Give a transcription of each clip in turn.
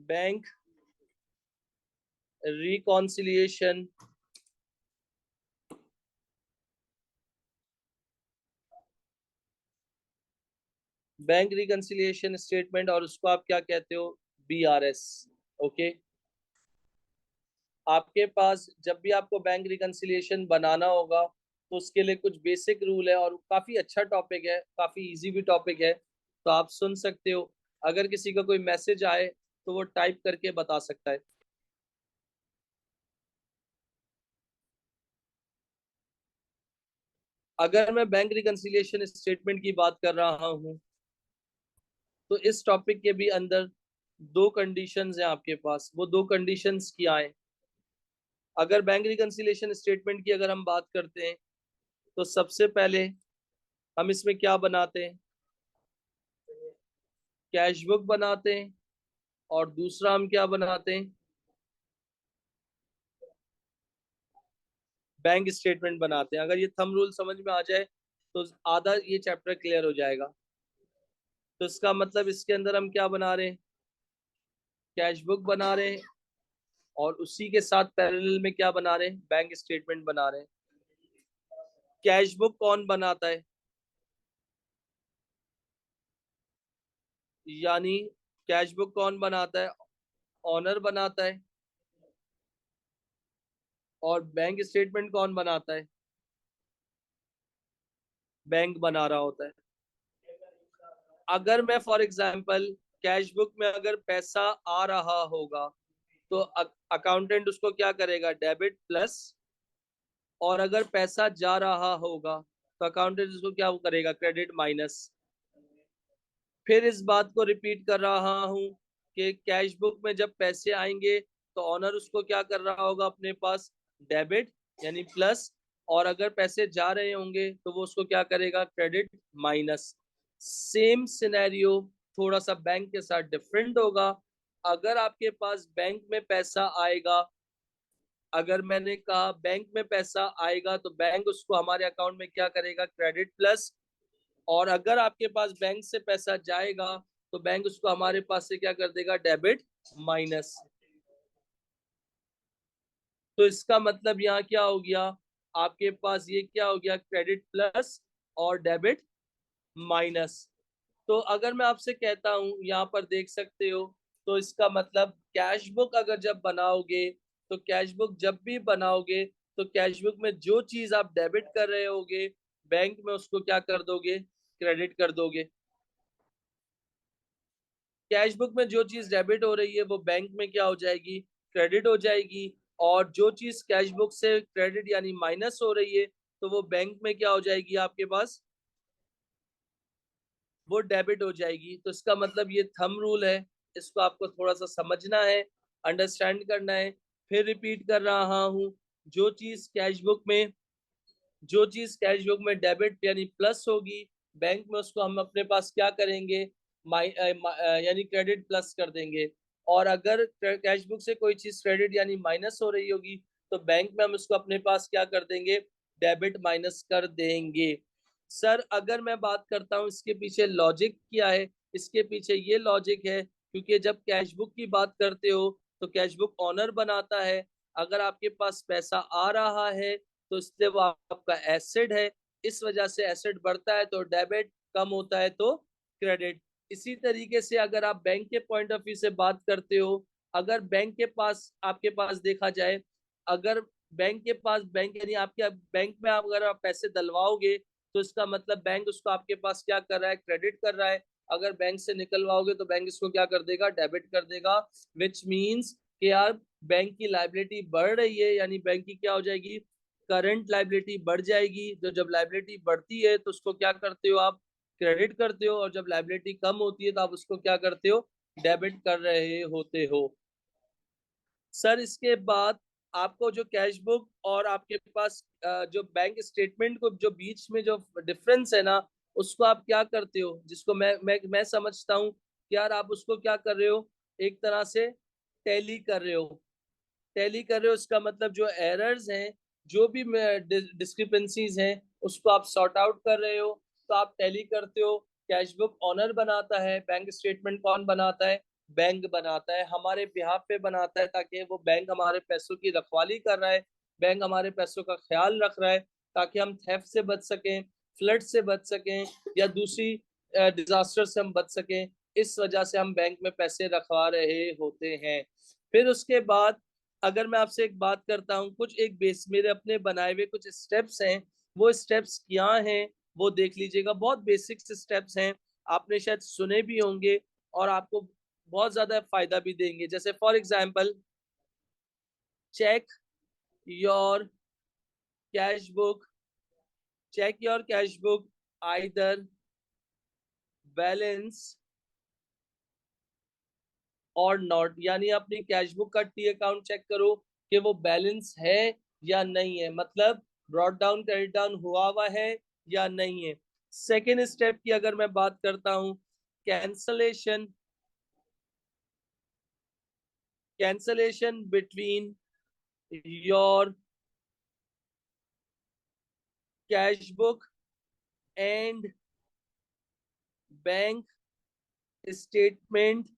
Bank reconciliation bank reconciliation statement, और उसको आप क्या कहते हो, BRS। ओके, आपके पास जब भी आपको बैंक रिकंसिलिएशन बनाना होगा तो उसके लिए कुछ बेसिक रूल है, और काफी अच्छा टॉपिक है, काफी इजी भी टॉपिक है, तो आप सुन सकते हो। अगर किसी का कोई मैसेज आए तो वो टाइप करके बता सकता है। अगर मैं बैंक रिकंसिलिएशन स्टेटमेंट की बात कर रहा हूँ तो इस टॉपिक के भी अंदर दो कंडीशंस हैं आपके पास। वो दो कंडीशंस क्या है? अगर बैंक रिकंसिलिएशन स्टेटमेंट की अगर हम बात करते हैं तो सबसे पहले हम इसमें क्या बनाते हैं, कैश बुक बनाते हैं, और दूसरा हम क्या बनाते हैं, बैंक स्टेटमेंट बनाते हैं। अगर ये थंब रूल समझ में आ जाए तो आधा ये चैप्टर क्लियर हो जाएगा। तो इसका मतलब इसके अंदर हम क्या बना रहे हैं, कैश बुक बना रहे हैं, और उसी के साथ पैरेलल में क्या बना रहे हैं, बैंक स्टेटमेंट बना रहे हैं। कैश बुक कौन बनाता है? यानी कैश बुक कौन बनाता है? ऑनर बनाता है। और बैंक स्टेटमेंट कौन बनाता है? बैंक बना रहा होता है। अगर मैं फॉर एग्जांपल कैश बुक में अगर पैसा आ रहा होगा तो अकाउंटेंट उसको क्या करेगा, डेबिट प्लस। और अगर पैसा जा रहा होगा तो अकाउंटेंट उसको क्या करेगा, क्रेडिट माइनस। फिर इस बात को रिपीट कर रहा हूं कि कैश बुक में जब पैसे आएंगे तो ऑनर उसको क्या कर रहा होगा अपने पास, डेबिट यानी प्लस। और अगर पैसे जा रहे होंगे तो वो उसको क्या करेगा, क्रेडिट माइनस। सेम सिनेरियो थोड़ा सा बैंक के साथ डिफरेंट होगा। अगर आपके पास बैंक में पैसा आएगा, अगर मैंने कहा बैंक में पैसा आएगा तो बैंक उसको हमारे अकाउंट में क्या करेगा, क्रेडिट प्लस। और अगर आपके पास बैंक से पैसा जाएगा तो बैंक उसको हमारे पास से क्या कर देगा, डेबिट माइनस। तो इसका मतलब यहाँ क्या हो गया, आपके पास ये क्या हो गया, क्रेडिट प्लस और डेबिट माइनस। तो अगर मैं आपसे कहता हूं, यहाँ पर देख सकते हो, तो इसका मतलब कैश बुक अगर जब बनाओगे तो कैश बुक जब भी बनाओगे तो कैश बुक में जो चीज आप डेबिट कर रहे होगे बैंक में उसको क्या कर दोगे, क्रेडिट कर दोगे। कैश बुक में जो चीज डेबिट हो रही है वो बैंक में क्या हो जाएगी, क्रेडिट हो जाएगी। और जो चीज कैश बुक से क्रेडिट यानी माइनस हो रही है तो वो बैंक में क्या हो जाएगी आपके पास, वो डेबिट हो जाएगी। तो इसका मतलब ये थंब रूल है, इसको आपको थोड़ा सा समझना है, अंडरस्टैंड करना है। फिर रिपीट कर रहा हूं, जो चीज कैश बुक में जो चीज कैश बुक में डेबिट यानी प्लस होगी बैंक में उसको हम अपने पास क्या करेंगे, यानी क्रेडिट प्लस कर देंगे। और अगर कैश बुक से कोई चीज क्रेडिट यानी माइनस हो रही होगी तो बैंक में हम उसको अपने पास क्या कर देंगे, डेबिट माइनस कर देंगे। सर अगर मैं बात करता हूँ इसके पीछे लॉजिक क्या है, इसके पीछे ये लॉजिक है क्योंकि जब कैश बुक की बात करते हो तो कैश बुक ऑनर बनाता है। अगर आपके पास पैसा आ रहा है तो इसलिए वो आपका एसेट है, इस वजह से एसेट बढ़ता है तो डेबिट, कम होता है तो क्रेडिट। इसी तरीके से अगर आप बैंक के पॉइंट ऑफ व्यू से बात करते हो, अगर बैंक के पास आपके पास देखा जाए, अगर बैंक यानी आपके बैंक में आप अगर आप पैसे डलवाओगे तो इसका मतलब बैंक उसको आपके पास क्या कर रहा है, क्रेडिट कर रहा है। अगर बैंक से निकलवाओगे तो बैंक इसको क्या कर देगा, डेबिट कर देगा। विच मीन्स कि यार बैंक की लाइबिलिटी बढ़ रही है, यानी बैंक की क्या हो जाएगी, करंट लाइबिलिटी बढ़ जाएगी। तो जब लाइबिलिटी बढ़ती है तो उसको क्या करते हो आप, क्रेडिट करते हो। और जब लाइबिलिटी कम होती है तो आप उसको क्या करते हो, डेबिट कर रहे होते हो। सर इसके बाद आपको जो कैश बुक और आपके पास जो बैंक स्टेटमेंट को जो बीच में जो डिफरेंस है ना, उसको आप क्या करते हो, जिसको मैं समझता हूँ कि यार आप उसको क्या कर रहे हो, एक तरह से टैली कर रहे हो। टैली कर रहे हो इसका मतलब जो एरर्स हैं, जो भी डिस्क्रिपेंसीज हैं उसको आप सॉर्ट आउट कर रहे हो। तो आप टैली करते हो, कैश बुक ऑनर बनाता है, बैंक स्टेटमेंट कौन बनाता है, बैंक बनाता है, हमारे बिहाफ पे बनाता है, ताकि वो बैंक हमारे पैसों की रखवाली कर रहा है, बैंक हमारे पैसों का ख्याल रख रहा है, ताकि हम थेफ्ट से बच सकें, फ्लड से बच सकें, या दूसरी डिजास्टर से हम बच सकें। इस वजह से हम बैंक में पैसे रखवा रहे होते हैं। फिर उसके बाद अगर मैं आपसे एक बात करता हूँ, कुछ एक बेस मेरे अपने बनाए हुए कुछ स्टेप्स हैं, वो स्टेप्स क्या हैं वो देख लीजिएगा। बहुत बेसिक स्टेप्स हैं, आपने शायद सुने भी होंगे और आपको बहुत ज्यादा फायदा भी देंगे। जैसे for example, check your cash book, check your cash book either balance और नॉट, यानी अपनी कैश बुक का टी अकाउंट चेक करो कि वो बैलेंस है या नहीं है, मतलब ब्रॉट डाउन क्रेडिट डाउन हुआ है या नहीं है। सेकेंड स्टेप की अगर मैं बात करता हूं, cancellation, cancellation between your cash book and bank statement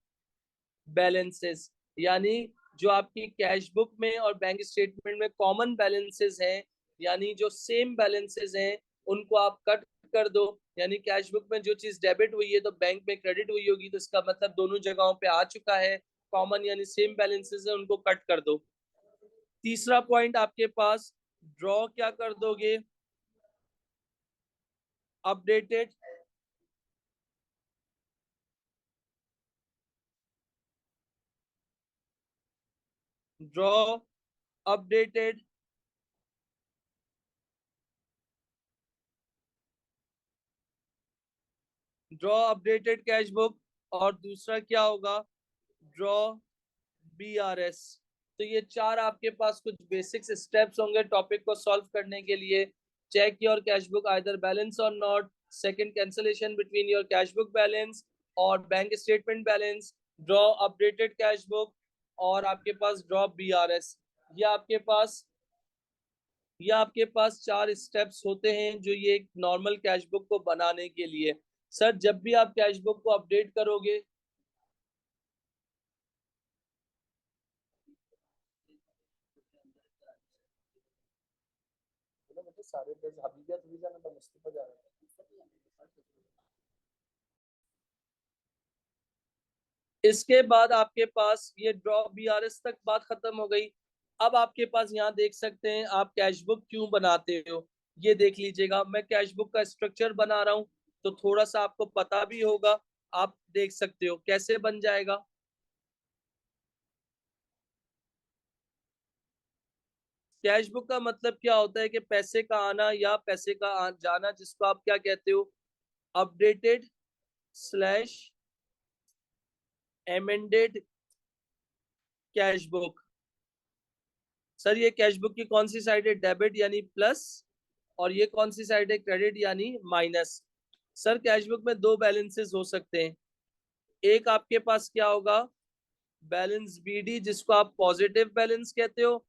balances, यानी जो आपकी कैश बुक में और बैंक स्टेटमेंट में कॉमन बैलेंसेस हैं, यानी जो सेम बैलेंसेस हैं, उनको आप कट कर दो। यानी कैश बुक में जो चीज डेबिट हुई है तो बैंक में क्रेडिट हुई होगी, तो इसका मतलब दोनों जगहों पे आ चुका है, कॉमन यानी सेम बैलेंसेस है, उनको कट कर दो। तीसरा पॉइंट आपके पास, ड्रॉ क्या कर दोगे, updated draw updated draw updated cash book, और दूसरा क्या होगा, ड्रॉ BRS। तो ये चार आपके पास कुछ बेसिक्स स्टेप्स होंगे टॉपिक को सॉल्व करने के लिए। Check your cash book either balance और not, second cancellation between your cash book balance और bank statement balance, draw updated cash book, और आपके पास ड्रॉ BRS। ये आपके पास ये आपके पास चार स्टेप्स होते हैं जो ये एक नॉर्मल कैश बुक को बनाने के लिए। सर जब भी आप कैश बुक को अपडेट करोगे, सारे इसके बाद आपके पास ये ड्रॉ BRS तक बात खत्म हो गई। अब आपके पास यहाँ देख सकते हैं आप कैश बुक क्यों बनाते हो, ये देख लीजिएगा। मैं कैश बुक का स्ट्रक्चर बना रहा हूँ तो थोड़ा सा आपको पता भी होगा, आप देख सकते हो कैसे बन जाएगा। कैश बुक का मतलब क्या होता है कि पैसे का आना या पैसे का जाना, जिसको आप क्या कहते हो, updated slash amended cash book. Sir ये कैश बुक की कौन सी साइड है, डेबिट यानी प्लस, और ये कौन सी साइड है, क्रेडिट यानी माइनस। सर कैश बुक में दो बैलेंसेस हो सकते हैं, एक आपके पास क्या होगा, बैलेंस BD जिसको आप पॉजिटिव बैलेंस कहते हो,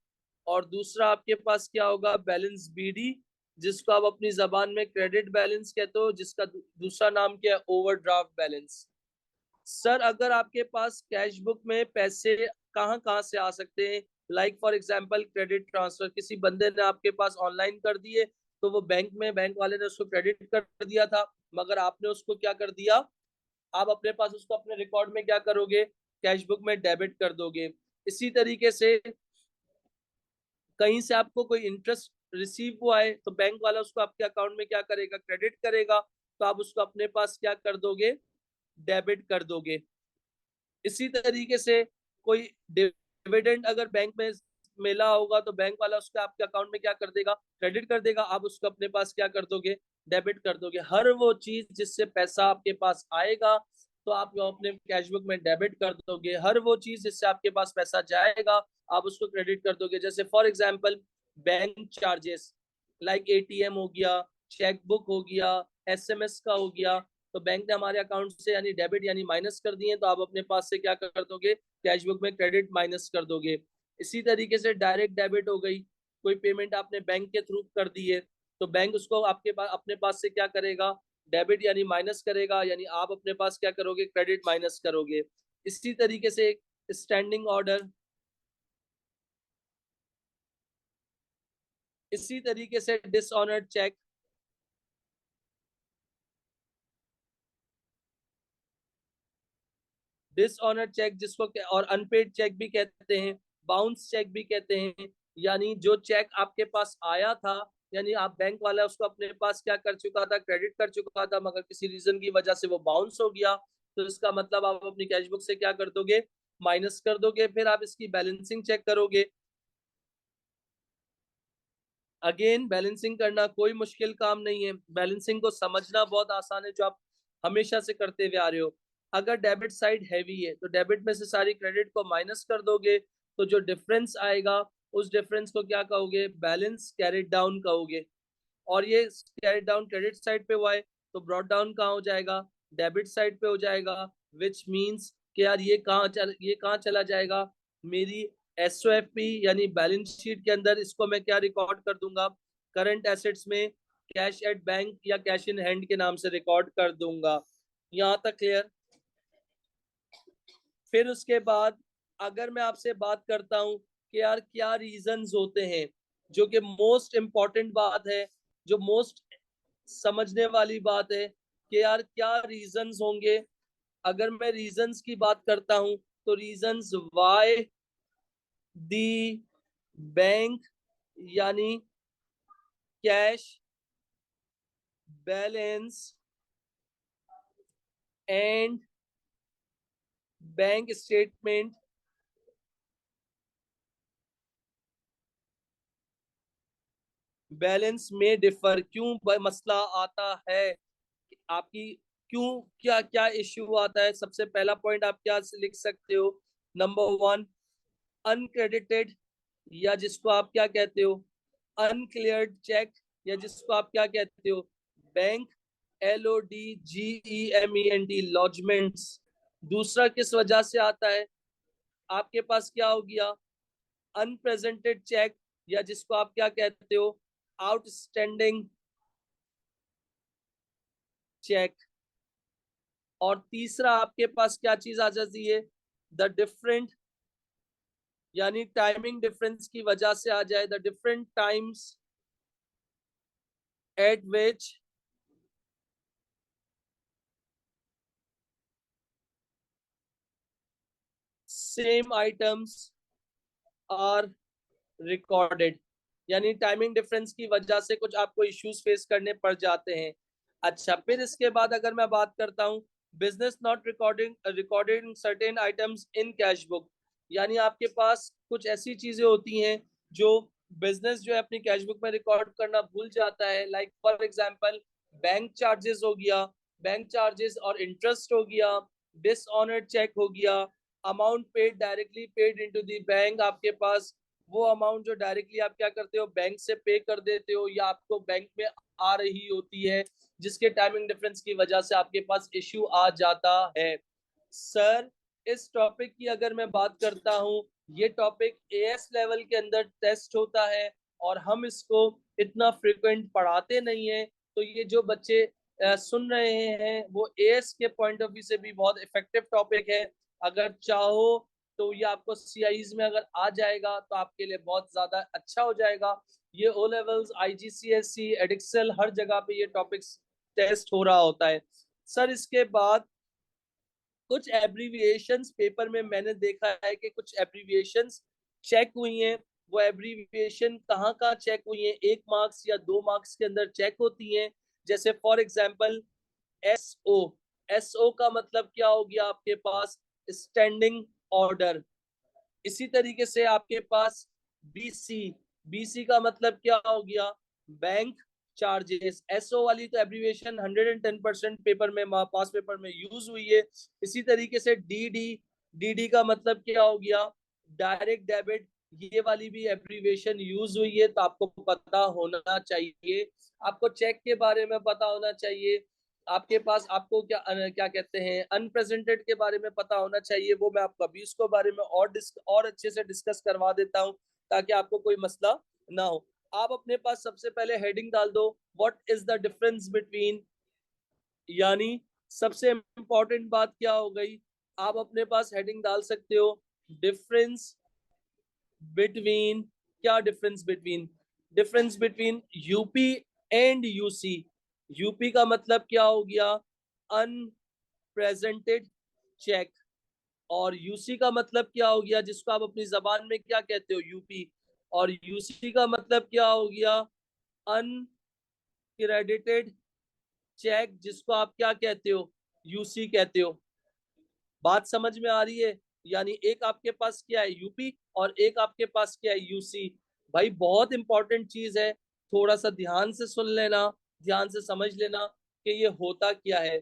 और दूसरा आपके पास क्या होगा, बैलेंस BD जिसको आप अपनी जबान में क्रेडिट बैलेंस कहते हो, जिसका दूसरा नाम क्या है, ओवरड्राफ्ट बैलेंस। सर अगर आपके पास कैश बुक में पैसे कहाँ कहाँ से आ सकते हैं, like for example credit transfer, किसी बंदे ने आपके पास ऑनलाइन कर दिए, तो वो बैंक में बैंक वाले ने उसको क्रेडिट कर दिया था, मगर आपने उसको क्या कर दिया, आप अपने पास उसको अपने रिकॉर्ड में क्या करोगे, कैश बुक में डेबिट कर दोगे। इसी तरीके से कहीं से आपको कोई इंटरेस्ट रिसीव हुआ है तो बैंक वाला उसको आपके अकाउंट में क्या करेगा, क्रेडिट करेगा, तो आप उसको अपने पास क्या कर दोगे, डेबिट कर दोगे। इसी तरीके से कोई डिविडेंड अगर बैंक में मिला होगा तो बैंक वाला उसका आपके अकाउंट में क्या कर देगा, क्रेडिट कर देगा, आप उसको अपने पास क्या कर दोगे, डेबिट कर दोगे। हर वो चीज जिससे पैसा आपके पास आएगा तो आप वो अपने कैश बुक में डेबिट कर दोगे, हर वो चीज जिससे आपके पास पैसा जाएगा आप उसको क्रेडिट कर दोगे। जैसे for example bank charges, like ATM हो गया, चेक बुक हो गया, SMS का हो गया, तो बैंक ने हमारे अकाउंट से यानी डेबिट यानी माइनस कर दिए, तो आप अपने पास से क्या कर दोगे, कैश बुक में क्रेडिट माइनस कर दोगे। इसी तरीके से डायरेक्ट डेबिट हो गई, कोई पेमेंट आपने बैंक के थ्रू कर दी है तो बैंक उसको आपके पास अपने पास से क्या करेगा, डेबिट यानी माइनस करेगा, यानी आप अपने पास क्या करोगे, क्रेडिट माइनस करोगे। इसी तरीके से स्टैंडिंग ऑर्डर, इसी तरीके से डिसऑनर्ड चेक, डिसऑनर्ड चेक जिसको और अनपेड चेक भी कहते हैं, बाउंस चेक भी कहते हैं। यानी जो चेक आपके पास आया था, यानी आप बैंक वाला उसको अपने पास क्या कर चुका था, क्रेडिट कर चुका था, मगर किसी रीजन की वजह से वो बाउंस हो गया, तो इसका मतलब आप अपनी कैश बुक से क्या कर दोगे, माइनस कर दोगे। फिर आप इसकी बैलेंसिंग चेक करोगे। अगेन बैलेंसिंग करना कोई मुश्किल काम नहीं है, बैलेंसिंग को समझना बहुत आसान है, जो आप हमेशा से करते हुए आ रहे हो। अगर डेबिट साइड हैवी है तो डेबिट में से सारी क्रेडिट को माइनस कर दोगे, तो जो डिफरेंस आएगा उस डिफरेंस को क्या कहोगे, बैलेंस कैरिड डाउन कहोगे। और ये कैरिड डाउन क्रेडिट साइड पे हुआ है, तो ब्रॉट डाउन कहाँ हो जाएगा, डेबिट साइड पे हो जाएगा। विच मीन्स कि यार ये कहाँ चला जाएगा, मेरी एसओएफपी यानी बैलेंस शीट के अंदर। इसको मैं क्या रिकॉर्ड कर दूंगा, करंट एसेट्स में कैश एट बैंक या कैश इन हैंड के नाम से रिकॉर्ड कर दूंगा। यहाँ तक क्लियर। फिर उसके बाद अगर मैं आपसे बात करता हूं कि यार क्या रीजंस होते हैं, जो कि मोस्ट इंपॉर्टेंट बात है, जो मोस्ट समझने वाली बात है कि यार क्या रीजंस होंगे। अगर मैं रीजंस की बात करता हूं तो रीजंस वाई दी बैंक यानी cash balance and bank statement balance में डिफर, क्यों मसला आता है आपकी, क्यों क्या क्या इश्यू आता है। सबसे पहला पॉइंट आप क्या लिख सकते हो, नंबर वन, अनक्रेडिटेड या जिसको आप क्या कहते हो अनक्लियर्ड चेक, या जिसको आप क्या कहते हो बैंक LODGEMENT लॉजमेंट्स। दूसरा किस वजह से आता है, आपके पास क्या हो गया अनप्रेजेंटेड चेक, या जिसको आप क्या कहते हो आउटस्टैंडिंग चेक। और तीसरा आपके पास क्या चीज आ जाती है, द डिफरेंट यानी टाइमिंग डिफरेंस की वजह से आ जाए, the different times at which same items are recorded. यानी टाइमिंग डिफरेंस की वजह से कुछ आपको इश्यूज फेस करने पड़ जाते हैं। अच्छा, फिर इसके बाद अगर मैं बात करता हूँ business not recording certain items in cash book, यानी आपके पास कुछ ऐसी चीजें होती हैं जो बिजनेस जो है अपनी कैश बुक में रिकॉर्ड करना भूल जाता है। Like for example bank charges हो गया, बैंक चार्जेस और इंटरेस्ट हो गया, डिसऑनर्ड चेक हो गया, amount paid directly paid into the bank, आपके पास वो अमाउंट जो डायरेक्टली आप क्या करते हो बैंक से पे कर देते हो या आपको बैंक में आ रही होती है, जिसके टाइमिंग डिफरेंस की वजह से आपके पास इश्यू आ जाता है। सर इस टॉपिक की अगर मैं बात करता हूँ, ये टॉपिक एएस लेवल के अंदर टेस्ट होता है और हम इसको इतना फ्रिक्वेंट पढ़ाते नहीं है, तो ये जो बच्चे सुन रहे हैं वो एएस के पॉइंट ऑफ व्यू से भी बहुत इफेक्टिव टॉपिक है। अगर चाहो तो ये आपको सीआईज में अगर आ जाएगा तो आपके लिए बहुत ज्यादा अच्छा हो जाएगा। ये ओ लेवल्स आईजीसीएससी एडिक्सल हर जगह पे ये टॉपिक्स टेस्ट हो रहा होता है। सर इसके बाद कुछ एब्रीविएशंस पेपर में मैंने देखा है कि कुछ एब्रीविएशंस चेक हुई हैं। वो एब्रीविएशन कहाँ कहाँ चेक हुई हैं, 1 मार्क्स या 2 मार्क्स के अंदर चेक होती हैं। जैसे फॉर एग्जांपल एसओ, एसओ का मतलब क्या हो गया आपके पास स्टैंडिंग ऑर्डर। इसी तरीके से आपके पास बीसी, बीसी का मतलब क्या हो गया बैंक चार्जेस। एसओ वाली तो एब्रीविएशन 110% पेपर में पास पेपर में यूज हुई है। इसी तरीके से डीडी, डीडी का मतलब क्या हो गया डायरेक्ट डेबिट, ये वाली भी एब्रीविएशन यूज हुई है, तो आपको पता होना चाहिए। आपको चेक के बारे में पता होना चाहिए, आपके पास आपको क्या क्या कहते हैं अनप्रेजेंटेड के बारे में पता होना चाहिए। वो मैं आपको अभी उसको बारे में और अच्छे से डिस्कस करवा देता हूँ ताकि आपको कोई मसला ना हो। आप अपने पास सबसे पहले हेडिंग डाल दो what is the difference between, यानी सबसे इंपॉर्टेंट बात क्या हो गई आप अपने पास हेडिंग डाल सकते हो डिफरेंस बिटवीन, क्या difference between UP and UC. UP का मतलब क्या हो गया, अनप्रेजेंटेड चेक, और यूसी का मतलब क्या हो गया, जिसको आप अपनी जबान में क्या कहते हो, यूपी, और यूसी का मतलब क्या हो गया, अनक्रेडिटेड चेक, जिसको आप क्या कहते हो, यूसी कहते हो। बात समझ में आ रही है? यानी एक आपके पास क्या है, यूपी, और एक आपके पास क्या है, यूसी। भाई बहुत इंपॉर्टेंट चीज है, थोड़ा सा ध्यान से सुन लेना, ध्यान से समझ लेना कि ये होता क्या है।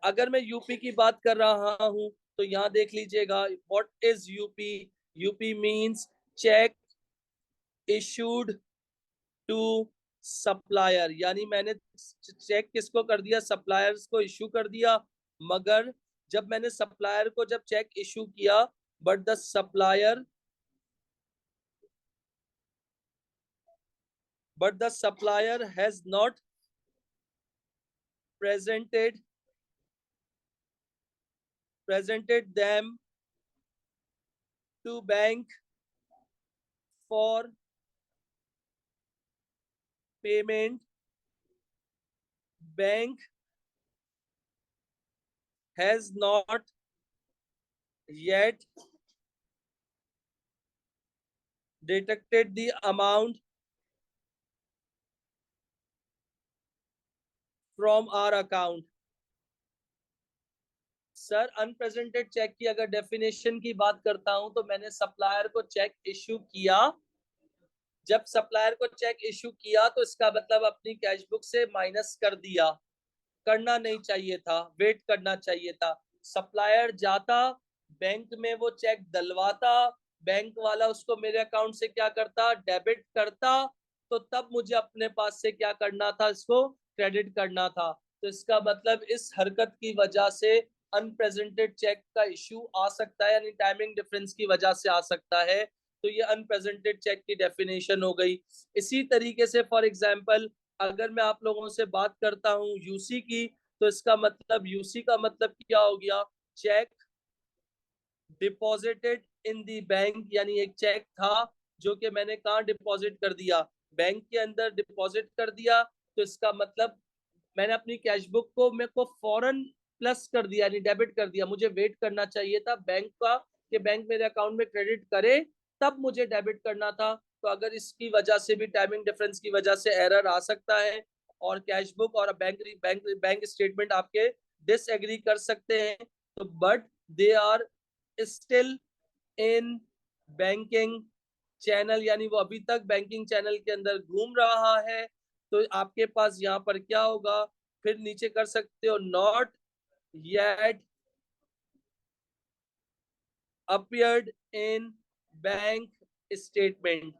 अगर मैं यूपी की बात कर रहा हूं तो यहाँ देख लीजिएगा, what is UP. UP means cheque issued to supplier, यानी मैंने चेक किसको कर दिया, सप्लायर्स को इशू कर दिया। मगर जब मैंने सप्लायर को जब चेक इशू किया, but the supplier has not presented them to bank for payment, bank has not yet deducted the amount from our account। Sir unpresented cheque की अगर डेफिनेशन की बात करता हूं तो मैंने सप्लायर को चेक इशू किया, जब सप्लायर को चेक इशू किया तो इसका मतलब अपनी कैश बुक से माइनस कर दिया। करना नहीं चाहिए था, वेट करना चाहिए था। सप्लायर जाता बैंक में, वो चेक डलवाता, बैंक वाला उसको मेरे अकाउंट से क्या करता, डेबिट करता, तो तब मुझे अपने पास से क्या करना था, इसको क्रेडिट करना था। तो इसका मतलब इस हरकत की वजह से अनप्रेजेंटेड चेक का इशू आ सकता है, यानी टाइमिंग डिफरेंस की वजह से आ सकता है। तो ये अनप्रेजेंटेड चेक की डेफिनेशन हो गई। इसी तरीके से फॉर एग्जांपल अगर मैं आप लोगों से बात करता हूँ यूसी की, तो इसका मतलब, यूसी का मतलब क्या हो गया, check deposited in the bank, यानी एक चेक था जो कि मैंने कहा डिपॉजिट कर दिया, बैंक के अंदर डिपॉजिट कर दिया। तो इसका मतलब मैंने अपनी कैश बुक को मेरे को फौरन प्लस कर दिया, यानी डेबिट कर दिया। मुझे वेट करना चाहिए था बैंक का, कि बैंक मेरे अकाउंट में क्रेडिट करे, तब मुझे डेबिट करना था। तो अगर इसकी वजह से भी, टाइमिंग डिफरेंस की वजह से एरर आ सकता है, और कैश बुक और बैंक स्टेटमेंट आपके डिसएग्री कर सकते हैं। तो but they are still in banking channel, यानी वो अभी तक बैंकिंग चैनल के अंदर घूम रहा है। तो आपके पास यहाँ पर क्या होगा, फिर नीचे कर सकते हो, not yet appeared in bank statement.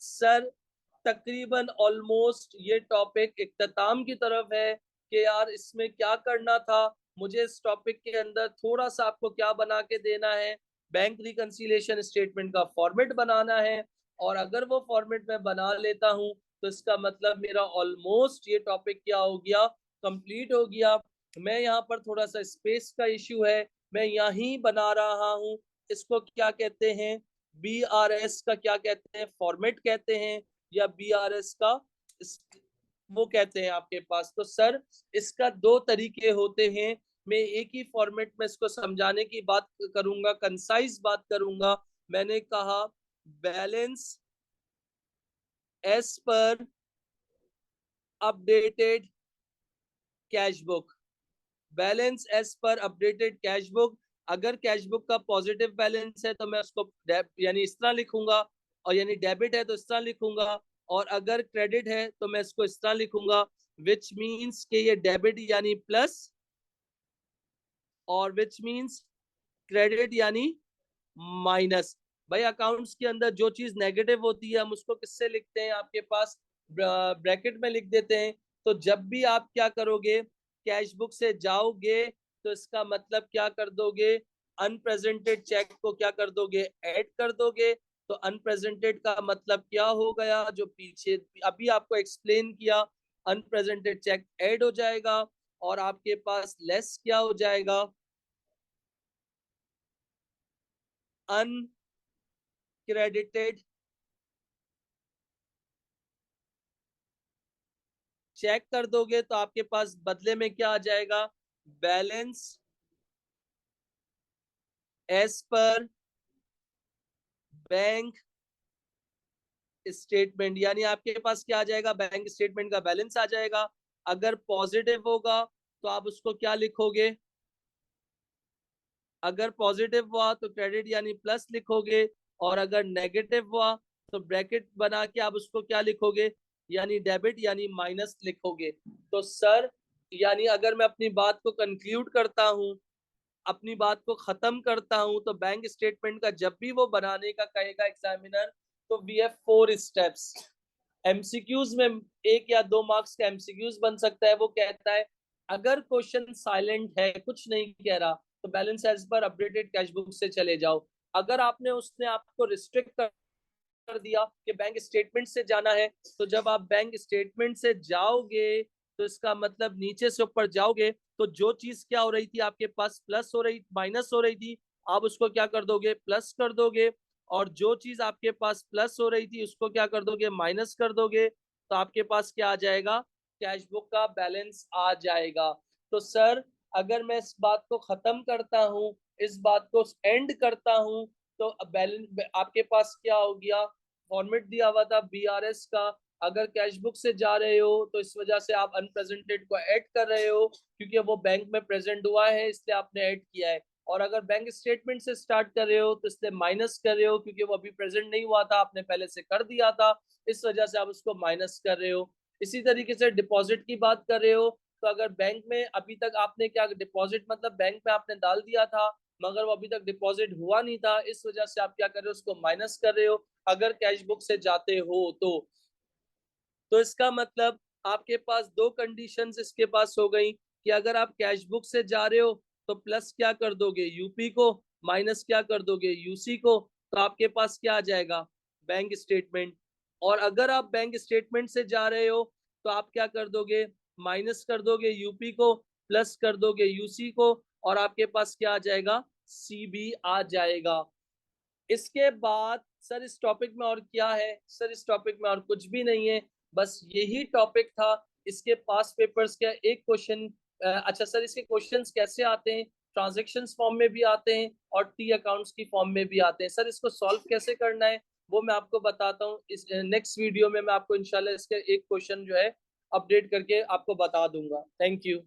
Sir तकरीबन ऑलमोस्ट ये टॉपिक इख्तिताम की तरफ है, कि यार इसमें क्या करना था। मुझे इस टॉपिक के अंदर थोड़ा सा आपको क्या बना के देना है, बैंक रिकंसिलिएशन स्टेटमेंट का फॉर्मेट बनाना है। और अगर वो फॉर्मेट मैं बना लेता हूं तो इसका मतलब मेरा ऑलमोस्ट ये टॉपिक क्या हो गया, कंप्लीट हो गया। मैं यहाँ पर थोड़ा सा स्पेस का इश्यू है, मैं यहीं बना रहा हूँ। इसको क्या कहते हैं, BRS का क्या कहते हैं, फॉर्मेट कहते हैं, या BRS का वो कहते हैं आपके पास। तो सर इसका दो तरीके होते हैं। मैं एक ही फॉर्मेट में इसको समझाने की बात करूंगा, कंसाइज बात करूंगा। मैंने कहा balance as per updated cash book, balance as per updated cash book. अगर कैश बुक का पॉजिटिव बैलेंस है तो मैं उसको यानी इस तरह लिखूंगा, और यानी डेबिट है तो इस तरह लिखूंगा। और अगर क्रेडिट है तो मैं इसको इस तरह लिखूंगा, विच मीन्स के ये डेबिट यानी प्लस, और विच मीन्स क्रेडिट यानी माइनस। भाई अकाउंट्स के अंदर जो चीज नेगेटिव होती है हम उसको किससे लिखते हैं, आपके पास ब्रैकेट में लिख देते हैं। तो जब भी आप क्या करोगे, कैश बुक से जाओगे, तो इसका मतलब क्या कर दोगे, अनप्रेजेंटेड चेक को क्या कर दोगे, ऐड कर दोगे। तो अनप्रेजेंटेड का मतलब क्या हो गया, जो पीछे अभी आपको एक्सप्लेन किया, अनप्रेजेंटेड चेक ऐड हो जाएगा, और आपके पास लेस क्या हो जाएगा, अनक्रेडिटेड, चेक कर दोगे तो आपके पास बदले में क्या आ जाएगा, balance as per bank statement, यानी आपके पास क्या आ जाएगा, बैंक स्टेटमेंट का बैलेंस आ जाएगा। अगर पॉजिटिव होगा तो आप उसको क्या लिखोगे, अगर पॉजिटिव हुआ तो क्रेडिट यानी प्लस लिखोगे, और अगर नेगेटिव हुआ तो ब्रैकेट बना के आप उसको क्या लिखोगे, यानी डेबिट यानी माइनस लिखोगे। तो सर यानी अगर मैं अपनी बात को कंक्लूड करता हूं, अपनी बात को खत्म करता हूं, तो बैंक स्टेटमेंट का जब भी वो बनाने का कहेगा एग्जामिनर, तो वी हैव 4 स्टेप्स। एमसीक्यूज में 1 या 2 मार्क्स का एमसीक्यूज बन सकता है। वो कहता है अगर क्वेश्चन साइलेंट है, कुछ नहीं कह रहा, तो balance as per updated cash book से चले जाओ। अगर आपने उसने आपको रिस्ट्रिक्ट कर दिया कि बैंक स्टेटमेंट से जाना है, तो जब आप बैंक स्टेटमेंट से जाओगे तो इसका मतलब नीचे से ऊपर जाओगे तो जो चीज क्या हो रही थी आपके पास, प्लस हो रही, माइनस हो रही थी, आप उसको क्या कर दोगे, प्लस कर दोगे। और जो चीज आपके पास प्लस हो रही थी उसको क्या कर दोगे, माइनस कर दोगे। तो आपके पास क्या आ जाएगा, कैश बुक का बैलेंस आ जाएगा। तो सर अगर मैं इस बात को खत्म करता हूं, इस बात को एंड करता हूं, तो बैलेंस आपके पास क्या हो गया, फॉर्मेट दिया हुआ था बीआरएस का। अगर कैश बुक से जा रहे हो तो इस वजह से आप अनप्रेजेंटेड को ऐड कर रहे हो, क्योंकि वो बैंक में प्रेजेंट हुआ है इसलिए आपने ऐड किया है। और अगर बैंक स्टेटमेंट से स्टार्ट कर रहे हो तो इसलिए माइनस कर रहे हो, क्योंकि वो अभी प्रेजेंट नहीं हुआ था, आपने पहले से कर दिया था, इस वजह से आप उसको माइनस कर रहे हो। इसी तरीके से डिपॉजिट की बात कर रहे हो, तो अगर बैंक में अभी तक आपने क्या डिपॉजिट मतलब बैंक में आपने डाल दिया था, मगर वो अभी तक डिपॉजिट हुआ नहीं था, इस वजह से आप क्या कर रहे हो, उसको माइनस कर रहे हो। अगर कैश बुक से जाते हो तो इसका मतलब आपके पास 2 कंडीशंस इसके पास हो गई कि अगर आप कैश बुक से जा रहे हो तो प्लस क्या कर दोगे, यूपी को, माइनस क्या कर दोगे, यूसी को। तो आपके पास क्या आ जाएगा, बैंक स्टेटमेंट। और अगर आप बैंक स्टेटमेंट से जा रहे हो तो आप क्या कर दोगे, माइनस कर दोगे यूपी को, प्लस कर दोगे यूसी को, और आपके पास क्या आ जाएगा, सीबी आ जाएगा। इसके बाद सर इस टॉपिक में और क्या है, सर इस टॉपिक में और कुछ भी नहीं है, बस यही टॉपिक था। इसके पास पेपर्स का एक क्वेश्चन, अच्छा सर इसके क्वेश्चंस कैसे आते हैं, ट्रांजैक्शंस फॉर्म में भी आते हैं और टी अकाउंट्स की फॉर्म में भी आते हैं। सर इसको सॉल्व कैसे करना है वो मैं आपको बताता हूँ, इस नेक्स्ट वीडियो में मैं आपको इंशाल्लाह इसके एक क्वेश्चन जो है अपडेट करके आपको बता दूंगा। Thank you.